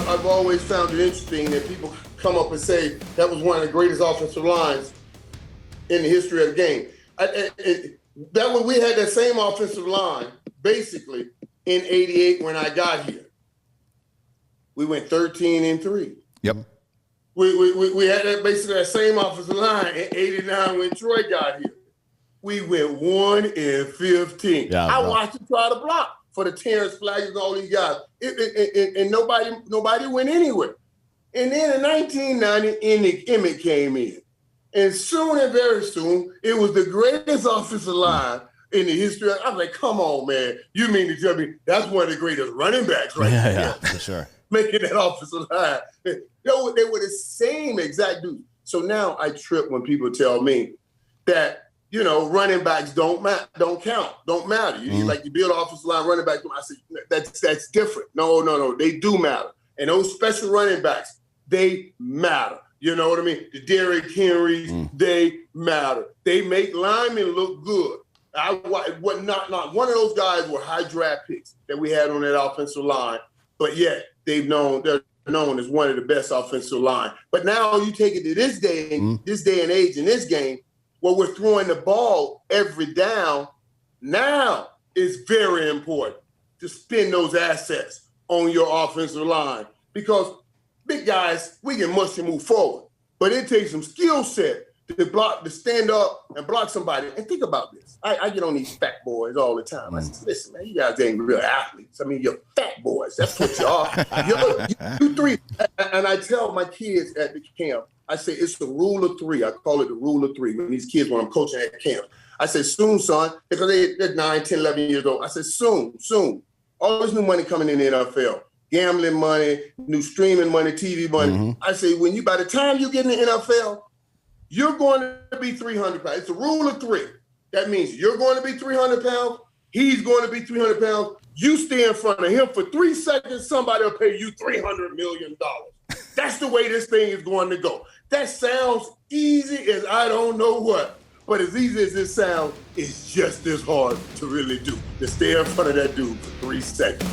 I've always found it interesting that people come up and say that was one of the greatest offensive lines in the history of the game. We had that same offensive line basically in '88 when I got here. We went 13-3. Yep. We had that basically that same offensive line in '89 when Troy got here. We went 1-15. Yeah, I watched him try to block for the Terrence Flaggers and all these guys. And nobody went anywhere. And then in 1990, Emmett came in. And soon and very soon, it was the greatest offensive line in the history. I was like, come on, man. You mean to tell me that's one of the greatest running backs right there? Yeah, for sure. Making that offensive line. They were the same exact dude. So now I trip when people tell me that, running backs don't count, don't matter. Like you build offensive line, running back. I said, that's different. No, they do matter. And those special running backs, they matter. You know what I mean? The Derrick Henrys, they matter. They make linemen look good. Not one of those guys were high draft picks that we had on that offensive line, but yet they're known as one of the best offensive line. But now you take it to this day and age in this game, where we're throwing the ball every down. Now it's very important to spend those assets on your offensive line because big guys, we can mush and move forward, but it takes some skill set to stand up and block somebody. And think about this. I get on these fat boys all the time. I say, listen, man, you guys ain't real athletes. I mean, you're fat boys. That's what you are. You three. And I tell my kids at the camp, I say, it's the rule of three. I call it the rule of three when these kids, when I'm coaching at camp. I say, soon, son, because they're 9, 10, 11 years old. I said, soon. All this new money coming in the NFL. Gambling money, new streaming money, TV money. I say, by the time you get in the NFL, you're going to be 300 pounds. It's a rule of three. That means you're going to be 300 pounds. He's going to be 300 pounds. You stay in front of him for 3 seconds, somebody will pay you $300 million. That's the way this thing is going to go. That sounds easy as I don't know what. But as easy as it sounds, it's just as hard to really do. To stay in front of that dude for 3 seconds.